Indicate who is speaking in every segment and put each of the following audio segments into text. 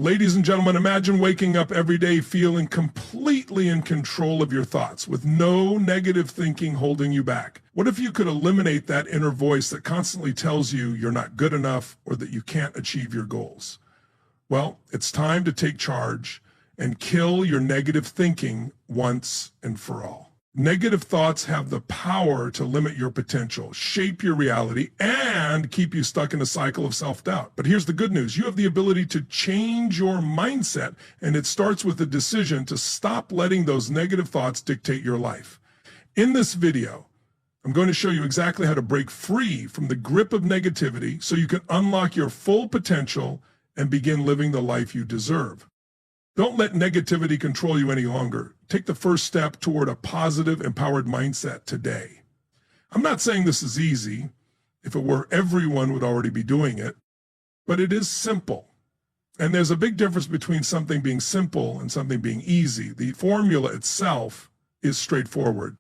Speaker 1: Ladies and gentlemen, imagine waking up every day feeling completely in control of your thoughts with no negative thinking holding you back. What if you could eliminate that inner voice that constantly tells you you're not good enough or that you can't achieve your goals? Well, it's time to take charge and kill your negative thinking once and for all. Negative thoughts have the power to limit your potential, shape your reality, and keep you stuck in a cycle of self-doubt. But here's the good news. You have the ability to change your mindset, and it starts with a decision to stop letting those negative thoughts dictate your life. In this video, I'm going to show you exactly how to break free from the grip of negativity so you can unlock your full potential and begin living the life you deserve. Don't let negativity control you any longer. Take the first step toward a positive, empowered mindset today. I'm not saying this is easy. If it were, everyone would already be doing it. But it is simple. And there's a big difference between something being simple and something being easy. The formula itself is straightforward.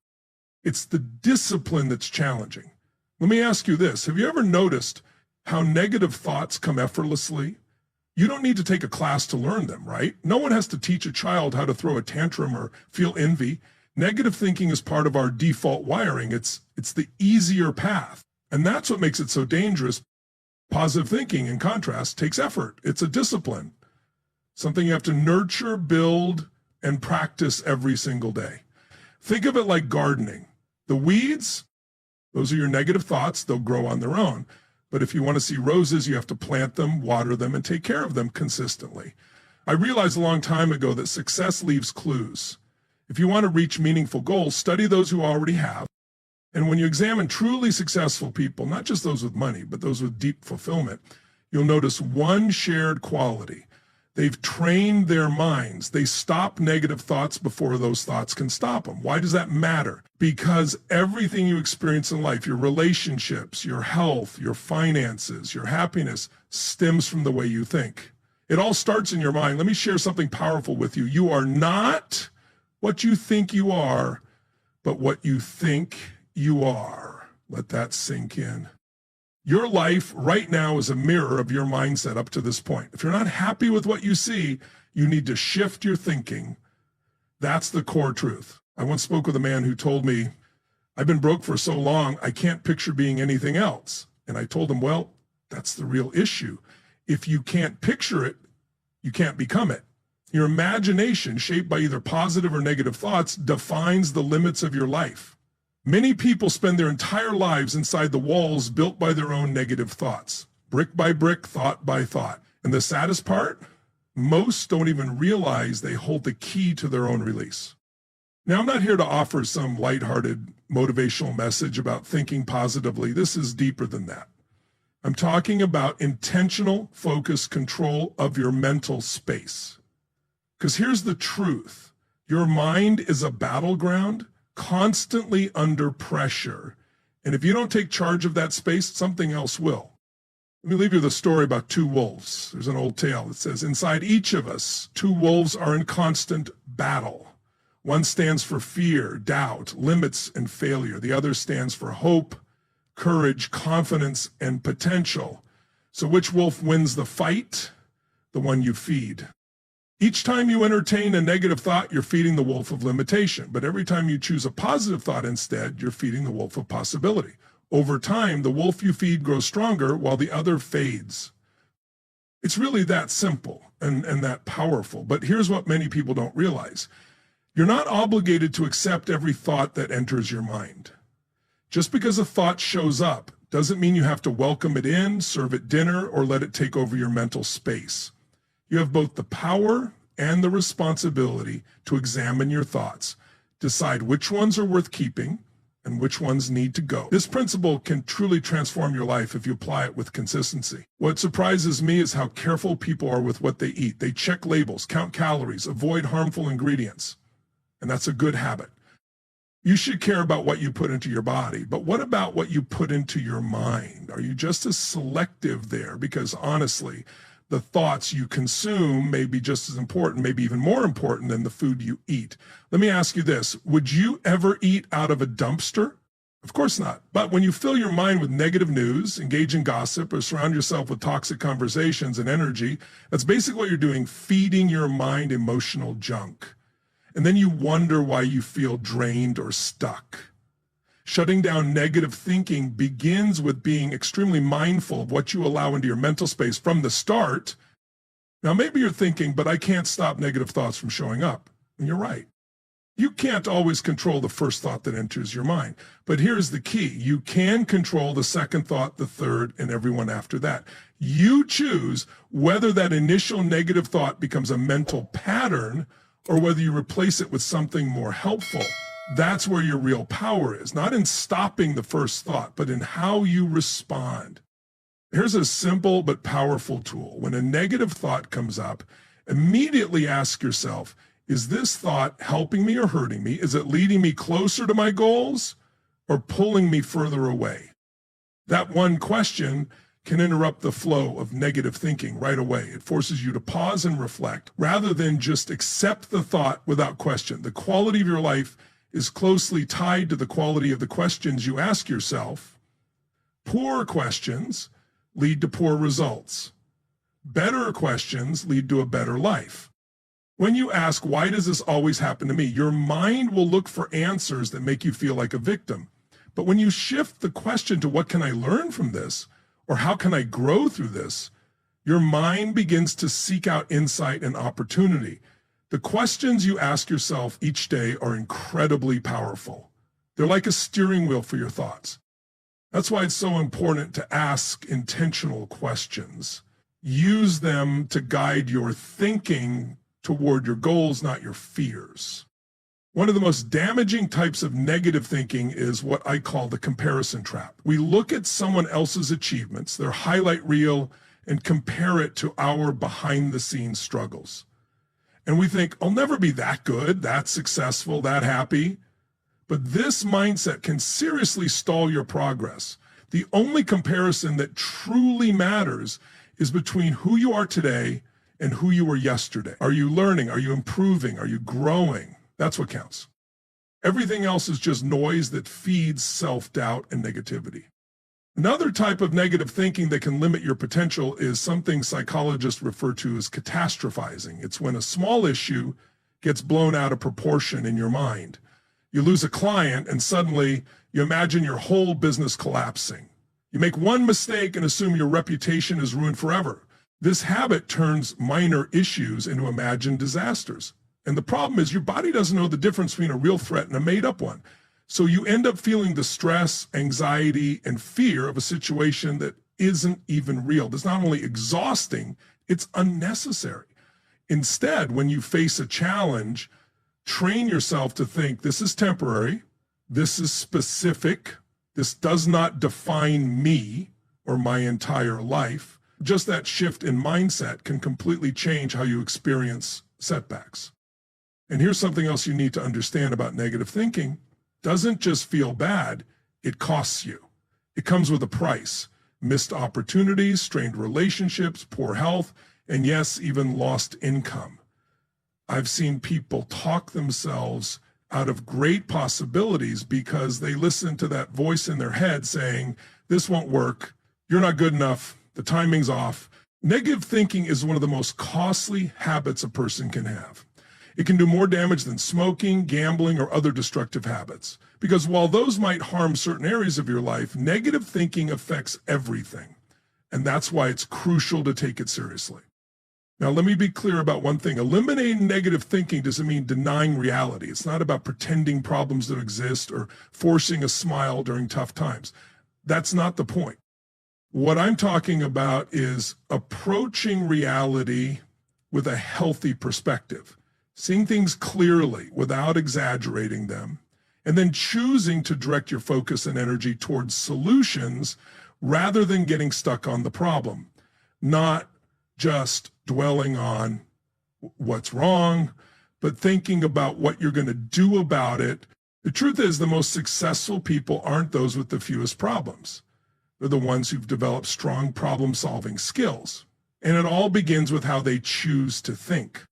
Speaker 1: It's the discipline that's challenging. Let me ask you this. Have you ever noticed how negative thoughts come effortlessly? You don't need to take a class to learn them, right? No one has to teach a child how to throw a tantrum or feel envy. Negative thinking is part of our default wiring. It's the easier path. And that's what makes it so dangerous. Positive thinking, in contrast, takes effort. It's a discipline, something you have to nurture, build, and practice every single day. Think of it like gardening. The weeds, those are your negative thoughts. They'll grow on their own. But if you want to see roses, you have to plant them, water them, and take care of them consistently. I realized a long time ago that success leaves clues. If you want to reach meaningful goals, study those who already have. And when you examine truly successful people, not just those with money, but those with deep fulfillment, you'll notice one shared quality. They've trained their minds. They stop negative thoughts before those thoughts can stop them. Why does that matter? Because everything you experience in life, your relationships, your health, your finances, your happiness, stems from the way you think. It all starts in your mind. Let me share something powerful with you. You are not what you think you are, but what you think you are. Let that sink in. Your life right now is a mirror of your mindset up to this point. If you're not happy with what you see, you need to shift your thinking. That's the core truth. I once spoke with a man who told me, I've been broke for so long, I can't picture being anything else. And I told him, well, that's the real issue. If you can't picture it, you can't become it. Your imagination, shaped by either positive or negative thoughts, defines the limits of your life. Many people spend their entire lives inside the walls built by their own negative thoughts, brick by brick, thought by thought. And the saddest part, most don't even realize they hold the key to their own release. Now, I'm not here to offer some lighthearted motivational message about thinking positively. This is deeper than that. I'm talking about intentional, focused control of your mental space. Because here's the truth. Your mind is a battleground, constantly under pressure. And if you don't take charge of that space, something else will. Let me leave you with a story about two wolves. There's an old tale that says, inside each of us, two wolves are in constant battle. One stands for fear, doubt, limits, and failure. The other stands for hope, courage, confidence, and potential. So which wolf wins the fight? The one you feed. Each time you entertain a negative thought, you're feeding the wolf of limitation. But every time you choose a positive thought instead, you're feeding the wolf of possibility. Over time, the wolf you feed grows stronger while the other fades. It's really that simple and that powerful. But here's what many people don't realize. You're not obligated to accept every thought that enters your mind. Just because a thought shows up doesn't mean you have to welcome it in, serve it dinner, or let it take over your mental space. You have both the power and the responsibility to examine your thoughts, decide which ones are worth keeping and which ones need to go. This principle can truly transform your life if you apply it with consistency. What surprises me is how careful people are with what they eat. They check labels, count calories, avoid harmful ingredients. And that's a good habit. You should care about what you put into your body, but what about what you put into your mind? Are you just as selective there? Because honestly, the thoughts you consume may be just as important, maybe even more important than the food you eat. Let me ask you this. Would you ever eat out of a dumpster? Of course not. But when you fill your mind with negative news, engage in gossip, or surround yourself with toxic conversations and energy, that's basically what you're doing, feeding your mind emotional junk. And then you wonder why you feel drained or stuck. Shutting down negative thinking begins with being extremely mindful of what you allow into your mental space from the start. Now, maybe you're thinking, but I can't stop negative thoughts from showing up. And you're right. You can't always control the first thought that enters your mind. But here's the key. You can control the second thought, the third, and everyone after that. You choose whether that initial negative thought becomes a mental pattern or whether you replace it with something more helpful. That's where your real power is, not in stopping the first thought, but in how you respond. Here's a simple but powerful tool. When a negative thought comes up, immediately ask yourself, is this thought helping me or hurting me? Is it leading me closer to my goals or pulling me further away? That one question can interrupt the flow of negative thinking right away. It forces you to pause and reflect rather than just accept the thought without question. The quality of your life is closely tied to the quality of the questions you ask yourself. Poor questions lead to poor results. Better questions lead to a better life. When you ask, why does this always happen to me? Your mind will look for answers that make you feel like a victim. But when you shift the question to what can I learn from this, or how can I grow through this, your mind begins to seek out insight and opportunity. The questions you ask yourself each day are incredibly powerful. They're like a steering wheel for your thoughts. That's why it's so important to ask intentional questions. Use them to guide your thinking toward your goals, not your fears. One of the most damaging types of negative thinking is what I call the comparison trap. We look at someone else's achievements, their highlight reel, and compare it to our behind-the-scenes struggles. And we think, I'll never be that good, that successful, that happy. But this mindset can seriously stall your progress. The only comparison that truly matters is between who you are today and who you were yesterday. Are you learning? Are you improving? Are you growing? That's what counts. Everything else is just noise that feeds self-doubt and negativity. Another type of negative thinking that can limit your potential is something psychologists refer to as catastrophizing. It's when a small issue gets blown out of proportion in your mind. You lose a client and suddenly you imagine your whole business collapsing. You make one mistake and assume your reputation is ruined forever. This habit turns minor issues into imagined disasters. And the problem is your body doesn't know the difference between a real threat and a made-up one. So you end up feeling the stress, anxiety, and fear of a situation that isn't even real. That's not only exhausting, it's unnecessary. Instead, when you face a challenge, train yourself to think, this is temporary, this is specific, this does not define me or my entire life. Just that shift in mindset can completely change how you experience setbacks. And here's something else you need to understand about negative thinking. It doesn't just feel bad, it costs you. It comes with a price. Missed opportunities, strained relationships, poor health, and yes, even lost income. I've seen people talk themselves out of great possibilities because they listen to that voice in their head saying, this won't work, you're not good enough, the timing's off. Negative thinking is one of the most costly habits a person can have. It can do more damage than smoking, gambling, or other destructive habits. Because while those might harm certain areas of your life, negative thinking affects everything. And that's why it's crucial to take it seriously. Now, let me be clear about one thing. Eliminating negative thinking doesn't mean denying reality. It's not about pretending problems don't exist or forcing a smile during tough times. That's not the point. What I'm talking about is approaching reality with a healthy perspective, seeing things clearly without exaggerating them, and then choosing to direct your focus and energy towards solutions rather than getting stuck on the problem, not just dwelling on what's wrong, but thinking about what you're going to do about it. The truth is, the most successful people aren't those with the fewest problems. They're the ones who've developed strong problem-solving skills. And it all begins with how they choose to think.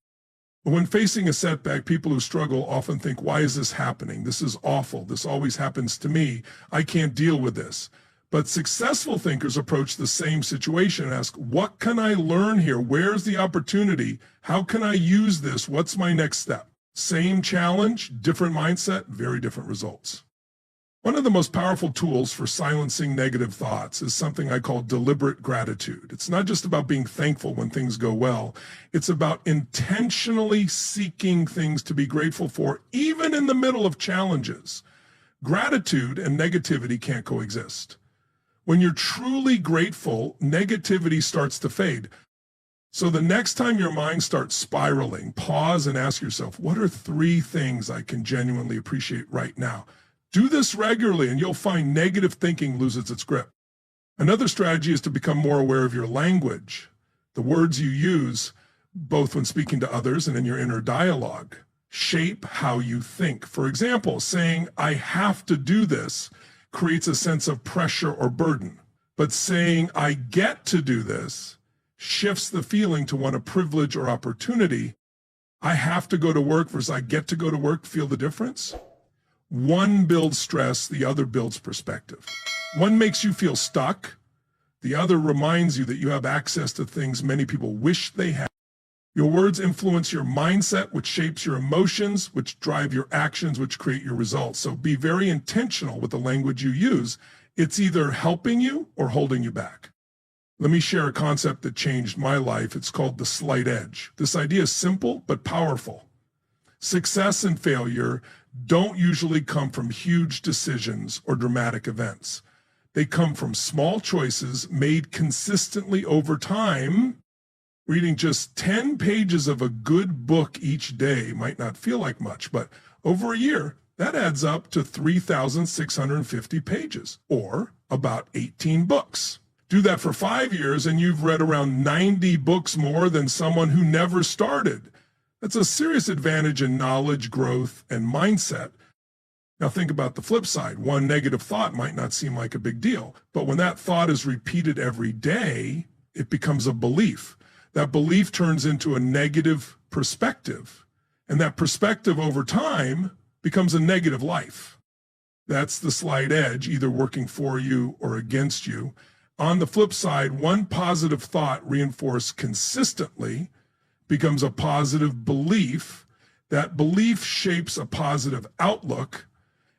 Speaker 1: When facing a setback, people who struggle often think, why is this happening? This is awful. This always happens to me. I can't deal with this. But successful thinkers approach the same situation and ask, what can I learn here? Where's the opportunity? How can I use this? What's my next step? Same challenge, different mindset, very different results. One of the most powerful tools for silencing negative thoughts is something I call deliberate gratitude. It's not just about being thankful when things go well. It's about intentionally seeking things to be grateful for, even in the middle of challenges. Gratitude and negativity can't coexist. When you're truly grateful, negativity starts to fade. So the next time your mind starts spiraling, pause and ask yourself, what are 3 things I can genuinely appreciate right now? Do this regularly and you'll find negative thinking loses its grip. Another strategy is to become more aware of your language, the words you use, both when speaking to others and in your inner dialogue, shape how you think. For example, saying, I have to do this creates a sense of pressure or burden. But saying, I get to do this shifts the feeling to one of privilege or opportunity. I have to go to work versus I get to go to work. Feel the difference? One builds stress, the other builds perspective. One makes you feel stuck. The other reminds you that you have access to things many people wish they had. Your words influence your mindset, which shapes your emotions, which drive your actions, which create your results. So be very intentional with the language you use. It's either helping you or holding you back. Let me share a concept that changed my life. It's called the slight edge. This idea is simple but powerful. Success and failure don't usually come from huge decisions or dramatic events. They come from small choices made consistently over time. Reading just 10 pages of a good book each day might not feel like much, but over a year, that adds up to 3,650 pages, or about 18 books. Do that for 5 years and you've read around 90 books more than someone who never started. That's a serious advantage in knowledge, growth, and mindset. Now think about the flip side. One negative thought might not seem like a big deal, but when that thought is repeated every day, it becomes a belief. That belief turns into a negative perspective, and that perspective over time becomes a negative life. That's the slight edge, either working for you or against you. On the flip side, one positive thought reinforced consistently becomes a positive belief. That belief shapes a positive outlook,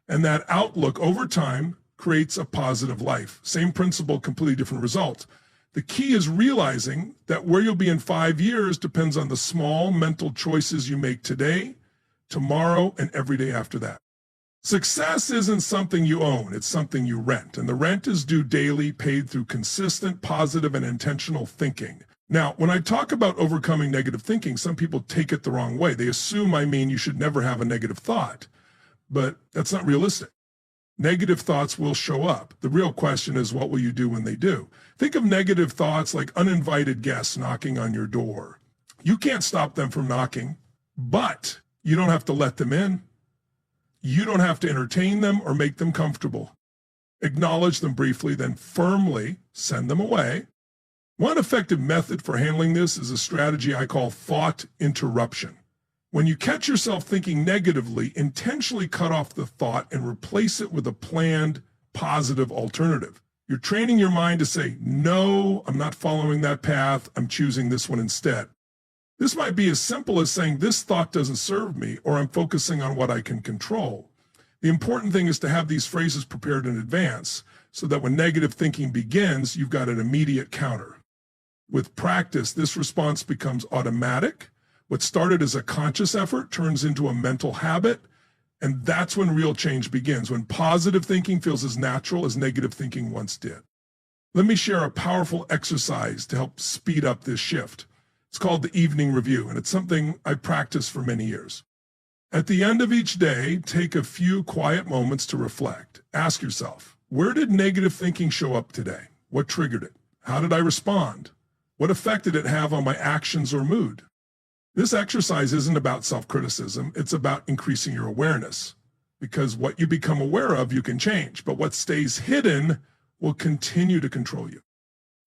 Speaker 1: and that outlook over time creates a positive life. Same principle, completely different result. The key is realizing that where you'll be in 5 years depends on the small mental choices you make today, tomorrow, and every day after that. Success isn't something you own, it's something you rent, and the rent is due daily, paid through consistent, positive, and intentional thinking. Now, when I talk about overcoming negative thinking, some people take it the wrong way. They assume I mean you should never have a negative thought, but that's not realistic. Negative thoughts will show up. The real question is, what will you do when they do? Think of negative thoughts like uninvited guests knocking on your door. You can't stop them from knocking, but you don't have to let them in. You don't have to entertain them or make them comfortable. Acknowledge them briefly, then firmly send them away. One effective method for handling this is a strategy I call thought interruption. When you catch yourself thinking negatively, intentionally cut off the thought and replace it with a planned, positive alternative. You're training your mind to say, no, I'm not following that path. I'm choosing this one instead. This might be as simple as saying, this thought doesn't serve me, or I'm focusing on what I can control. The important thing is to have these phrases prepared in advance so that when negative thinking begins, you've got an immediate counter. With practice, this response becomes automatic. What started as a conscious effort turns into a mental habit, and that's when real change begins, when positive thinking feels as natural as negative thinking once did. Let me share a powerful exercise to help speed up this shift. It's called the evening review, and it's something I practiced for many years. At the end of each day, take a few quiet moments to reflect. Ask yourself, where did negative thinking show up today? What triggered it? How did I respond? What effect did it have on my actions or mood? This exercise isn't about self-criticism. It's about increasing your awareness, because what you become aware of, you can change, but what stays hidden will continue to control you.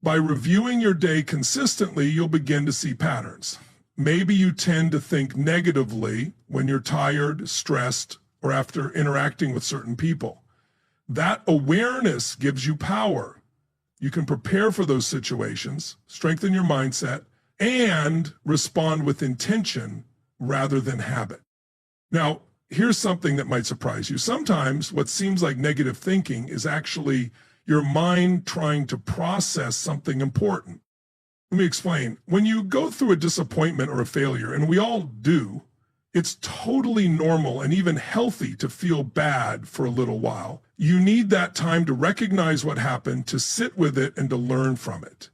Speaker 1: By reviewing your day consistently, you'll begin to see patterns. Maybe you tend to think negatively when you're tired, stressed, or after interacting with certain people. That awareness gives you power. You can prepare for those situations, strengthen your mindset, and respond with intention rather than habit. Now, here's something that might surprise you. Sometimes what seems like negative thinking is actually your mind trying to process something important. Let me explain. When you go through a disappointment or a failure, and we all do, it's totally normal and even healthy to feel bad for a little while. You need that time to recognize what happened, to sit with it, and to learn from it.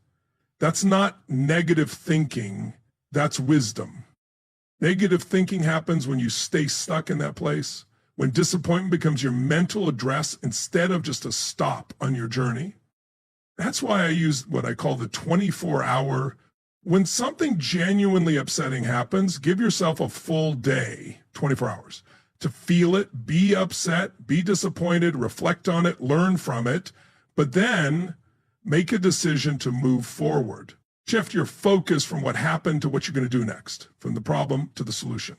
Speaker 1: That's not negative thinking, that's wisdom. Negative thinking happens when you stay stuck in that place, when disappointment becomes your mental address instead of just a stop on your journey. That's why I use what I call the 24-hour. When something genuinely upsetting happens, give yourself a full day, 24 hours, to feel it, be upset, be disappointed, reflect on it, learn from it, but then make a decision to move forward. Shift your focus from what happened to what you're going to do next, from the problem to the solution,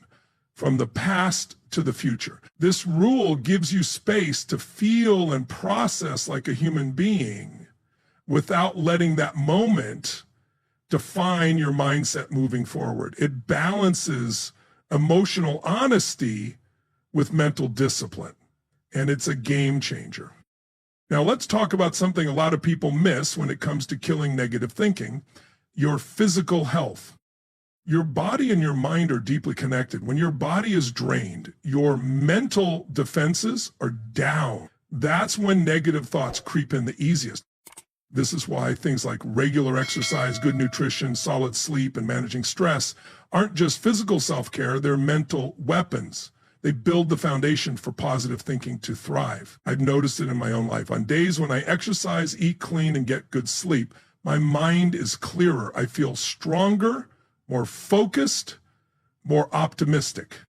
Speaker 1: from the past to the future. This rule gives you space to feel and process like a human being without letting that moment define your mindset moving forward. It balances emotional honesty with mental discipline, and it's a game changer. Now, let's talk about something a lot of people miss when it comes to killing negative thinking: your physical health. Your body and your mind are deeply connected. When your body is drained, your mental defenses are down. That's when negative thoughts creep in the easiest. This is why things like regular exercise, good nutrition, solid sleep, and managing stress aren't just physical self-care, they're mental weapons. They build the foundation for positive thinking to thrive. I've noticed it in my own life. On days when I exercise, eat clean, and get good sleep, my mind is clearer. I feel stronger, more focused, more optimistic.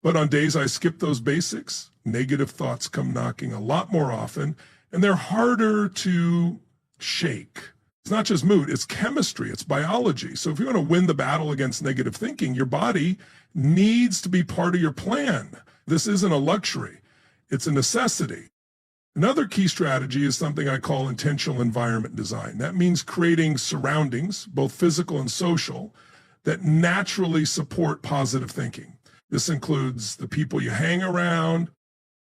Speaker 1: But on days I skip those basics, negative thoughts come knocking a lot more often, and they're harder to shake. It's not just mood, it's chemistry, it's biology. So if you want to win the battle against negative thinking, your body needs to be part of your plan. This isn't a luxury, it's a necessity. Another key strategy is something I call intentional environment design. That means creating surroundings, both physical and social, that naturally support positive thinking. This includes the people you hang around.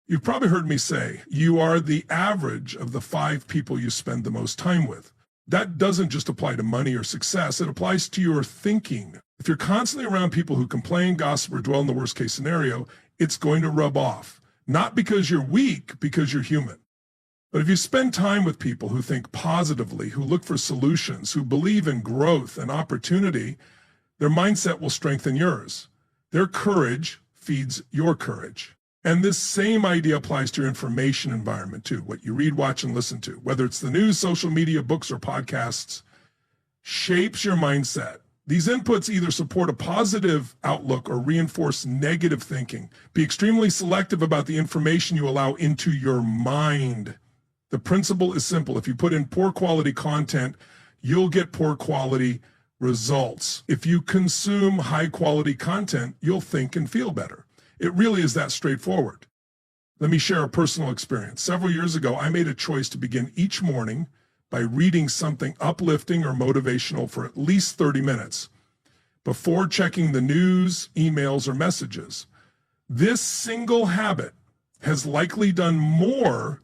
Speaker 1: You've probably heard me say, you are the average of the 5 people you spend the most time with. That doesn't just apply to money or success, it applies to your thinking. If you're constantly around people who complain, gossip, or dwell in the worst case scenario, it's going to rub off. Not because you're weak, because you're human. But if you spend time with people who think positively, who look for solutions, who believe in growth and opportunity, their mindset will strengthen yours. Their courage feeds your courage. And this same idea applies to your information environment too. What you read, watch, and listen to, whether it's the news, social media, books, or podcasts, shapes your mindset. These inputs either support a positive outlook or reinforce negative thinking. Be extremely selective about the information you allow into your mind. The principle is simple. If you put in poor quality content, you'll get poor quality results. If you consume high quality content, you'll think and feel better. It really is that straightforward. Let me share a personal experience. Several years ago, I made a choice to begin each morning by reading something uplifting or motivational for at least 30 minutes before checking the news, emails, or messages. This single habit has likely done more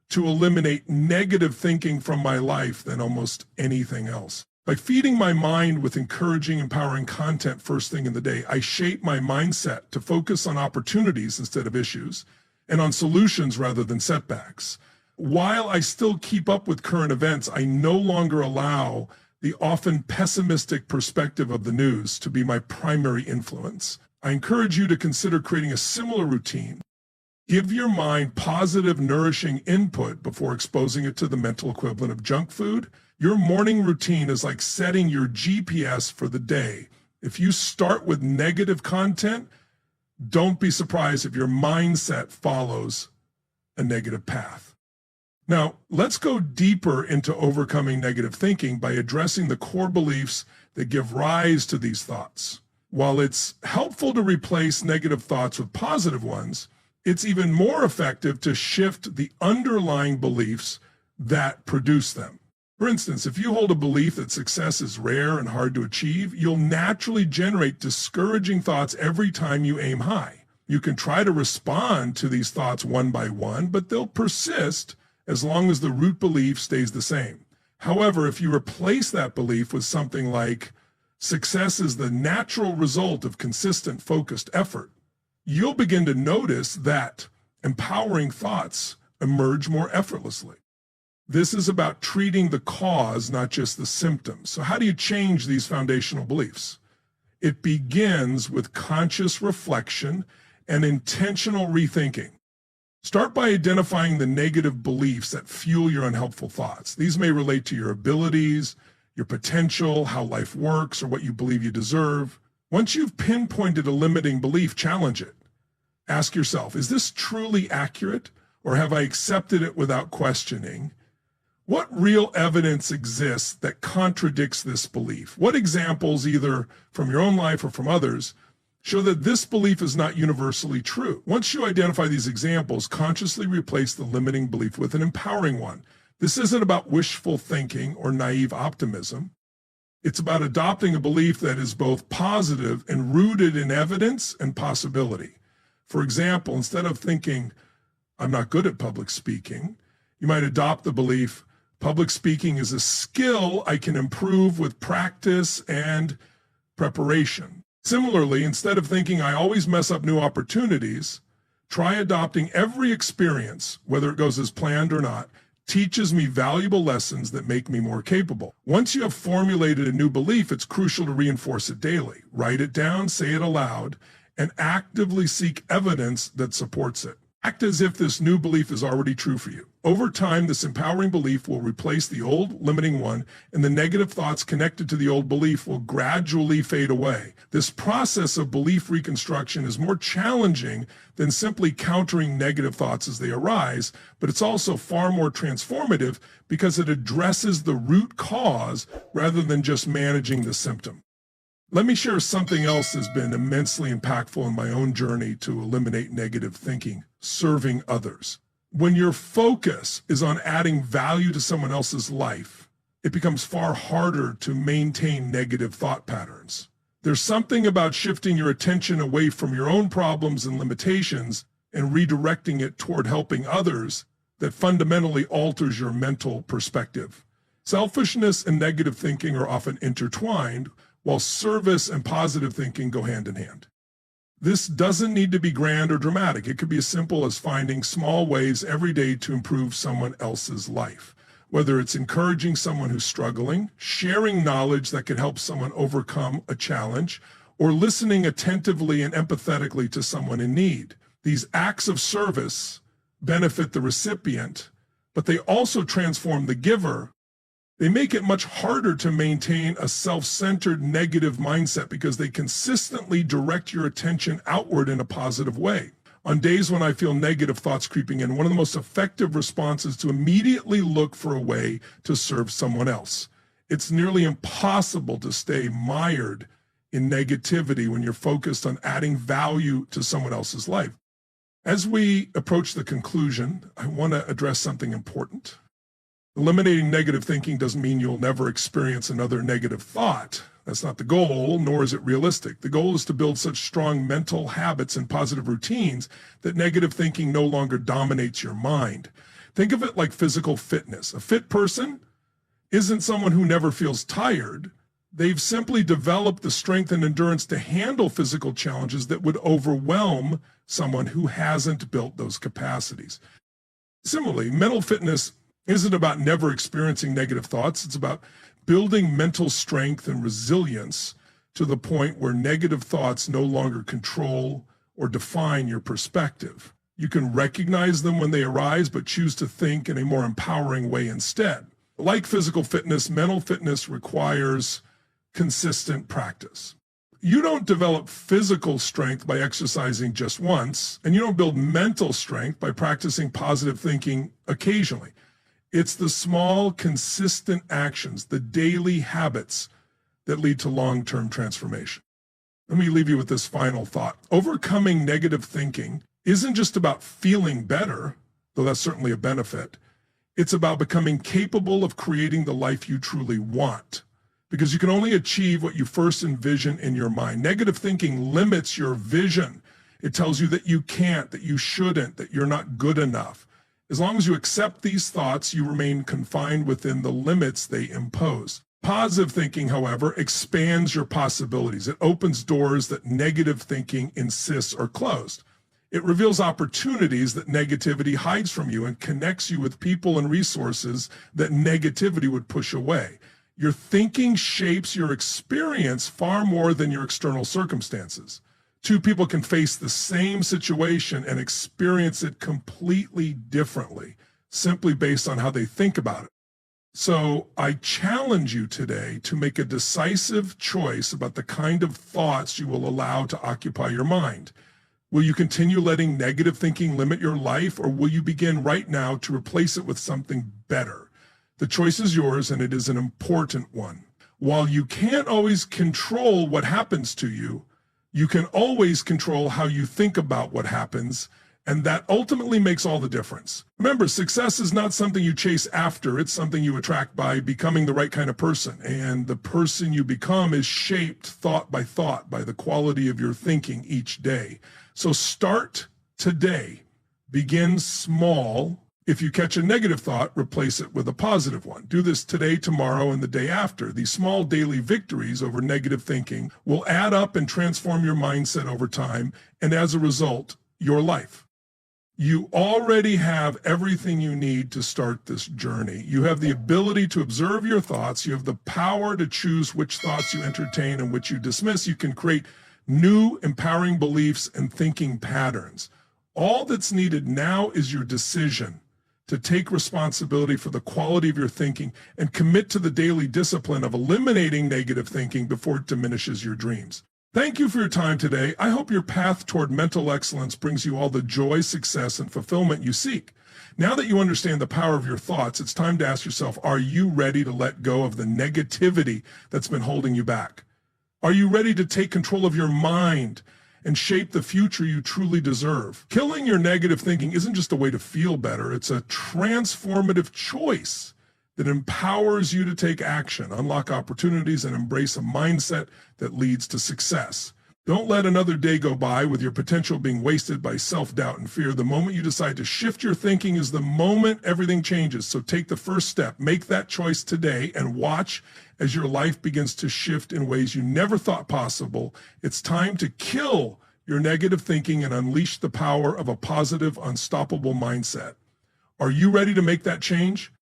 Speaker 1: to eliminate negative thinking from my life than almost anything else. By feeding my mind with encouraging, empowering content first thing in the day, I shape my mindset to focus on opportunities instead of issues and on solutions rather than setbacks. While I still keep up with current events, I no longer allow the often pessimistic perspective of the news to be my primary influence. I encourage you to consider creating a similar routine. Give your mind positive, nourishing input before exposing it to the mental equivalent of junk food. Your morning routine is like setting your GPS for the day. If you start with negative content, don't be surprised if your mindset follows a negative path. Now, let's go deeper into overcoming negative thinking by addressing the core beliefs that give rise to these thoughts. While it's helpful to replace negative thoughts with positive ones, it's even more effective to shift the underlying beliefs that produce them. For instance, if you hold a belief that success is rare and hard to achieve, you'll naturally generate discouraging thoughts every time you aim high. You can try to respond to these thoughts one by one, but they'll persist as long as the root belief stays the same. However, if you replace that belief with something like, success is the natural result of consistent, focused effort, you'll begin to notice that empowering thoughts emerge more effortlessly. This is about treating the cause, not just the symptoms. So how do you change these foundational beliefs? It begins with conscious reflection and intentional rethinking. Start by identifying the negative beliefs that fuel your unhelpful thoughts. These may relate to your abilities, your potential, how life works, or what you believe you deserve. Once you've pinpointed a limiting belief, challenge it. Ask yourself, is this truly accurate, or have I accepted it without questioning? What real evidence exists that contradicts this belief? What examples, either from your own life or from others, show that this belief is not universally true? Once you identify these examples, consciously replace the limiting belief with an empowering one. This isn't about wishful thinking or naive optimism. It's about adopting a belief that is both positive and rooted in evidence and possibility. For example, instead of thinking, I'm not good at public speaking, you might adopt the belief, public speaking is a skill I can improve with practice and preparation. Similarly, instead of thinking I always mess up new opportunities, try adopting every experience, whether it goes as planned or not, teaches me valuable lessons that make me more capable. Once you have formulated a new belief, it's crucial to reinforce it daily. Write it down, say it aloud, and actively seek evidence that supports it. Act as if this new belief is already true for you. Over time, this empowering belief will replace the old limiting one, and the negative thoughts connected to the old belief will gradually fade away. This process of belief reconstruction is more challenging than simply countering negative thoughts as they arise, but it's also far more transformative because it addresses the root cause rather than just managing the symptom. Let me share something else that's been immensely impactful in my own journey to eliminate negative thinking: serving others. When your focus is on adding value to someone else's life, it becomes far harder to maintain negative thought patterns. There's something about shifting your attention away from your own problems and limitations and redirecting it toward helping others that fundamentally alters your mental perspective. Selfishness and negative thinking are often intertwined, while service and positive thinking go hand in hand. This doesn't need to be grand or dramatic. It could be as simple as finding small ways every day to improve someone else's life. Whether it's encouraging someone who's struggling, sharing knowledge that could help someone overcome a challenge, or listening attentively and empathetically to someone in need. These acts of service benefit the recipient, but they also transform the giver. They make it much harder to maintain a self-centered negative mindset because they consistently direct your attention outward in a positive way. On days when I feel negative thoughts creeping in, one of the most effective responses is to immediately look for a way to serve someone else. It's nearly impossible to stay mired in negativity when you're focused on adding value to someone else's life. As we approach the conclusion, I want to address something important. Eliminating negative thinking doesn't mean you'll never experience another negative thought. That's not the goal, nor is it realistic. The goal is to build such strong mental habits and positive routines that negative thinking no longer dominates your mind. Think of it like physical fitness. A fit person isn't someone who never feels tired. They've simply developed the strength and endurance to handle physical challenges that would overwhelm someone who hasn't built those capacities. Similarly, mental fitness isn't about never experiencing negative thoughts. It's about building mental strength and resilience to the point where negative thoughts no longer control or define your perspective. You can recognize them when they arise, but choose to think in a more empowering way instead. Like physical fitness, mental fitness requires consistent practice. You don't develop physical strength by exercising just once, and you don't build mental strength by practicing positive thinking occasionally. It's the small, consistent actions, the daily habits that lead to long-term transformation. Let me leave you with this final thought. Overcoming negative thinking isn't just about feeling better, though that's certainly a benefit. It's about becoming capable of creating the life you truly want, because you can only achieve what you first envision in your mind. Negative thinking limits your vision. It tells you that you can't, that you shouldn't, that you're not good enough. As long as you accept these thoughts, you remain confined within the limits they impose. Positive thinking, however, expands your possibilities. It opens doors that negative thinking insists are closed. It reveals opportunities that negativity hides from you and connects you with people and resources that negativity would push away. Your thinking shapes your experience far more than your external circumstances. Two people can face the same situation and experience it completely differently, simply based on how they think about it. So I challenge you today to make a decisive choice about the kind of thoughts you will allow to occupy your mind. Will you continue letting negative thinking limit your life, or will you begin right now to replace it with something better? The choice is yours, and it is an important one. While you can't always control what happens to you, you can always control how you think about what happens, and that ultimately makes all the difference. Remember, success is not something you chase after, it's something you attract by becoming the right kind of person. And the person you become is shaped thought by the quality of your thinking each day. So start today. Begin small. If you catch a negative thought, replace it with a positive one. Do this today, tomorrow, and the day after. These small daily victories over negative thinking will add up and transform your mindset over time, and as a result, your life. You already have everything you need to start this journey. You have the ability to observe your thoughts. You have the power to choose which thoughts you entertain and which you dismiss. You can create new, empowering beliefs and thinking patterns. All that's needed now is your decision to take responsibility for the quality of your thinking and commit to the daily discipline of eliminating negative thinking before it diminishes your dreams. Thank you for your time today. I hope your path toward mental excellence brings you all the joy, success, and fulfillment you seek. Now that you understand the power of your thoughts, it's time to ask yourself, are you ready to let go of the negativity that's been holding you back? Are you ready to take control of your mind and shape the future you truly deserve? Killing your negative thinking isn't just a way to feel better. It's a transformative choice that empowers you to take action, unlock opportunities, and embrace a mindset that leads to success. Don't let another day go by with your potential being wasted by self-doubt and fear. The moment you decide to shift your thinking is the moment everything changes. So take the first step, make that choice today, and watch as your life begins to shift in ways you never thought possible. It's time to kill your negative thinking and unleash the power of a positive, unstoppable mindset. Are you ready to make that change?